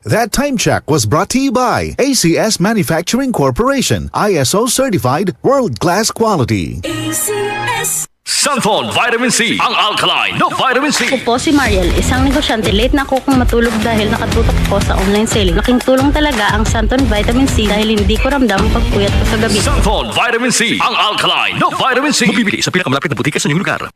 That time check was brought to you by ACS Manufacturing Corporation, ISO certified world-class quality. ACS. Santon Vitamin C, ang alkaline na vitamin C. Ako po si Mariel, isang negosyante. Late na ako kung matulog dahil nakatutok ko sa online selling. Laking tulong talaga ang Santon Vitamin C dahil hindi ko ramdam ang pagpuyat ko sa gabi. Santon Vitamin C, ang alkaline na vitamin C. Mabibili sa pinakamalapit na butika sa inyong lugar.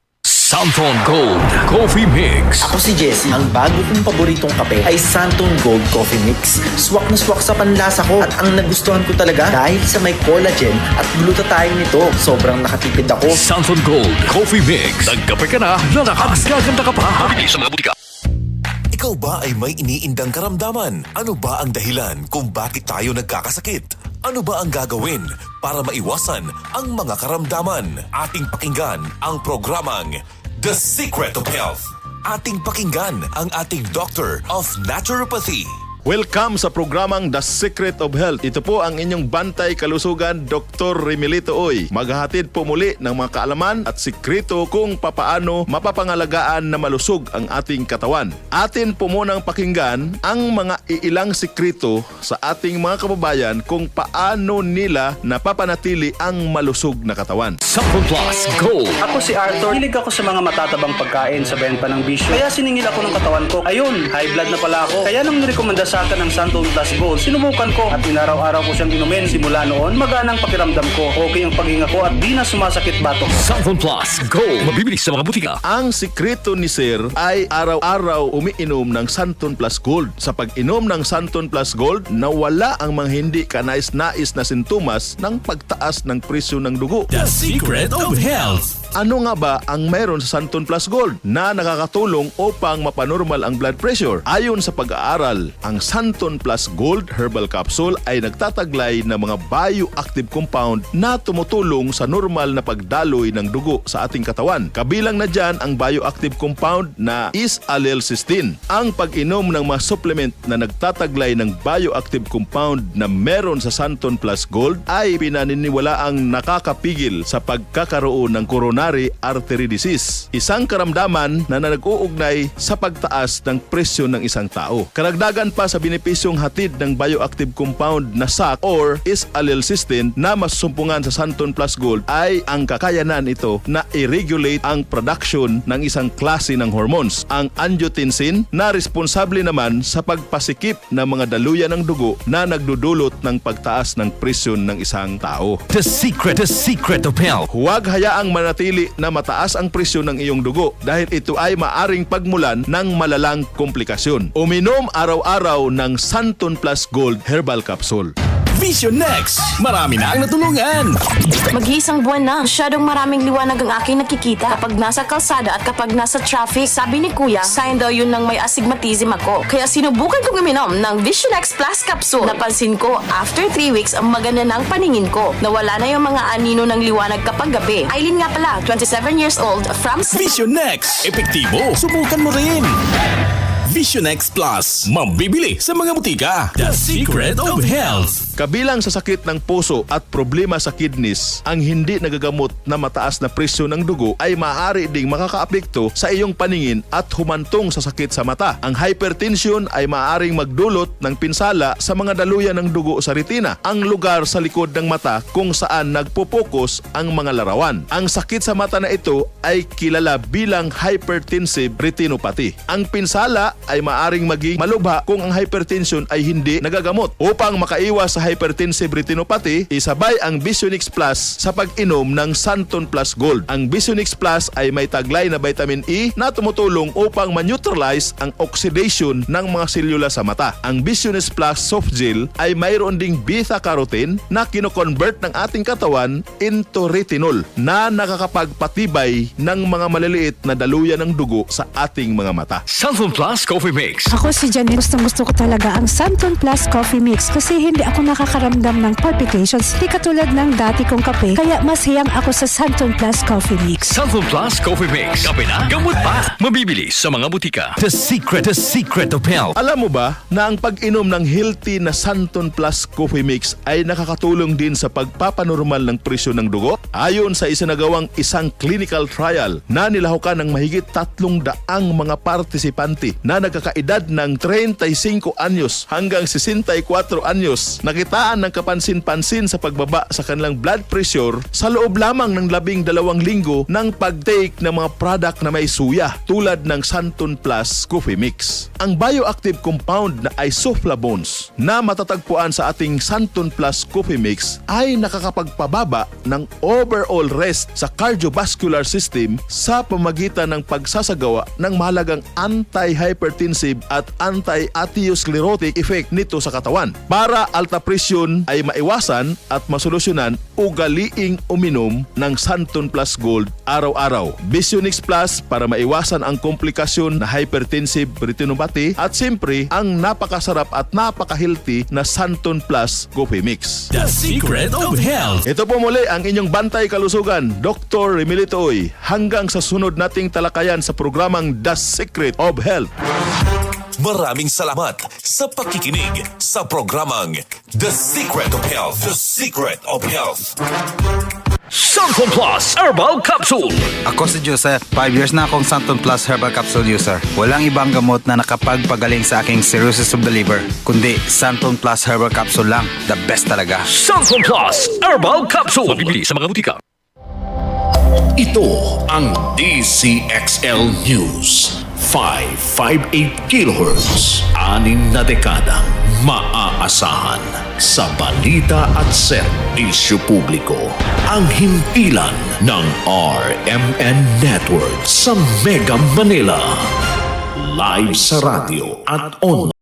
Santon Gold Coffee Mix. Ako si Jesse. Ang bago kong paboritong kape ay Santon Gold Coffee Mix. Swak na swak sa panlasa ko at ang nagustuhan ko talaga dahil sa may collagen at glutathione nito. Sobrang nakatipid ako. Santon Gold Coffee Mix. Nagkape ka na, lalakas, gaganda ka pa. Mabibili sa mga butika. Ikaw ba ay may iniindang karamdaman? Ano ba ang dahilan kung bakit tayo nagkakasakit? Ano ba ang gagawin para maiwasan ang mga karamdaman? Ating pakinggan ang programang The Secret of Health. Ating pakinggan ang ating Doctor of Naturopathy. Welcome sa programang The Secret of Health. Ito po ang inyong bantay kalusugan, Dr. Remilito Oy. Maghahatid po muli ng mga kaalaman at sikreto kung papaano mapapangalagaan na malusog ang ating katawan. Atin po munang pakinggan ang mga iilang sikreto sa ating mga kababayan kung paano nila napapanatili ang malusog na katawan. Santon Plus Gold. Ako si Arthur. Hilig ako sa mga matatabang pagkain sa benta ng bisyo. Kaya siningil ako ng katawan ko. Ayun, high blood na pala ako. Kaya nang nirekomenda sa akin ng Santon Plus Gold, sinubukan ko at inaraw-araw ko siyang inumin. Simula noon, maganang pakiramdam ko. Okay ang paghinga ko at di na sumasakit batok. Santon Plus Gold. Mabibili sa mga butika. Ang sikreto ni Sir ay araw-araw umiinom ng Santon Plus Gold. Sa pag-inom ng Santon Plus Gold, nawala ang mga hindi kanais-nais na sintomas ng pagtaas ng presyo ng dugo. The Secret of Health. Ano nga ba ang mayroon sa Santon Plus Gold na nakakatulong upang mapanormal ang blood pressure? Ayon sa pag-aaral, ang Santon Plus Gold Herbal Capsule ay nagtataglay ng mga bioactive compound na tumutulong sa normal na pagdaloy ng dugo sa ating katawan. Kabilang na dyan ang bioactive compound na is-allyl-cysteine. Ang pag-inom ng mga supplement na nagtataglay ng bioactive compound na meron sa Santon Plus Gold ay pinaniniwalaang nakakapigil sa pagkakaroon ng coronary artery disease, isang karamdaman na nag-uugnay sa pagtaas ng presyo ng isang tao. Karagdagan pa sa benepisyong hatid ng bioactive compound na SAC or is-allyl-cysteine na masumpungan sa Santon Plus Gold ay ang kakayanan ito na i-regulate ang production ng isang klase ng hormones, ang angiotensin, na responsable naman sa pagpasikip ng mga daluyan ng dugo na nagdudulot ng pagtaas ng presyon ng isang tao. The Secret of Health. Huwag hayaang manatili na mataas ang presyon ng iyong dugo dahil ito ay maaring pagmulan ng malalang komplikasyon. Uminom araw-araw ng Santon Plus Gold Herbal Capsule. Vision Next. Marami na ang natulungan. Mag-iisang buwan na, masyadong maraming liwanag ang aking nakikita kapag nasa kalsada at kapag nasa traffic. Sabi ni Kuya, sign daw yun ng may astigmatism ako. Kaya sinubukan kong uminom ng Vision X Plus Capsule. Napansin ko, after 3 weeks, ang maganda na ang paningin ko. Nawala na yung mga anino ng liwanag kapag gabi. Aileen nga pala, 27 years old, from Vision Next. Epektibo. Subukan mo rin. Vision X Plus. Mabibili sa mga butika. The Secret of Health. Kabilang sa sakit ng puso at problema sa kidneys, ang hindi nagagamot na mataas na presyo ng dugo ay maaari ding makakaapekto sa iyong paningin at humantong sa sakit sa mata. Ang hypertension ay maaaring magdulot ng pinsala sa mga daluyan ng dugo sa retina, ang lugar sa likod ng mata kung saan nagpo-focus ang mga larawan. Ang sakit sa mata na ito ay kilala bilang hypertensive retinopathy. Ang pinsala ay maaaring maging malubha kung ang hypertension ay hindi nagagamot. Upang makaiwas sa hypertensive retinopathy, isabay ang Vision X Plus sa pag-inom ng Santon Plus Gold. Ang Vision X Plus ay may taglay na vitamin E na tumutulong upang ma-neutralize ang oxidation ng mga selula sa mata. Ang Vision X Plus Soft Gel ay mayroon ding beta-carotene na kino-convert ng ating katawan into retinol na nakakapagpatibay ng mga maliliit na daluyan ng dugo sa ating mga mata. Santon Plus Coffee Mix. Ako si Janet. Gustong-gusto ko talaga ang Santon Plus Coffee Mix kasi hindi ako nakakaramdam ng palpitations di katulad ng dati kong kape, kaya mas hiyang ako sa Santon Plus Coffee Mix. Santon Plus Coffee Mix. Kape na, gamot pa. Mabibili sa mga butika. The Secret of Health. Alam mo ba na ang pag-inom ng healthy na Santon Plus Coffee Mix ay nakakatulong din sa pagpapanormal ng presyo ng dugo? Ayon sa isinagawang isang clinical trial na nilahukan ng mahigit 300 mga partisipante na nagkakaedad ng 35 anyos hanggang 64 anyos, nakitaan ng kapansin-pansin sa pagbaba sa kanilang blood pressure sa loob lamang ng 12 linggo ng pag-take ng mga product na may suya tulad ng Santon Plus Coffee Mix. Ang bioactive compound na isoflavones na matatagpuan sa ating Santon Plus Coffee Mix ay nakakapagpababa ng overall rest sa cardiovascular system sa pamagitan ng pagsasagawa ng mahalagang anti-hypertensive at anti-atherosclerotic effect nito sa katawan. Para alta presyon ay maiwasan at masolusyonan, ugaliing uminom ng Santon Plus Gold araw-araw. Visionix Plus para maiwasan ang komplikasyon na hypertensive retinopathy at siyempre ang napakasarap at napaka-healthy na Santon Plus Coffee Mix. The Secret of Health. Ito po muli ang inyong bantay kalusugan, Dr. Remilito Oy. Hanggang sa sunod nating talakayan sa programang The Secret of Health. Maraming salamat sa pakikinig sa programang The Secret of Health. The Secret of Health. Santon Plus Herbal Capsule. Ako si Joseph. 5 years na akong Santon Plus Herbal Capsule user. Walang ibang gamot na nakapagpagaling sa aking cirrhosis of the liver, kundi Santon Plus Herbal Capsule lang. The best talaga. Santon Plus Herbal Capsule. Mabibili sa mga butika. Ito ang DCXL News. 558 kHz. 6 na dekadang maaasahan sa balita at serbisyo publiko. Ang himpilan ng RMN Network sa Mega Manila. Live sa radio at online.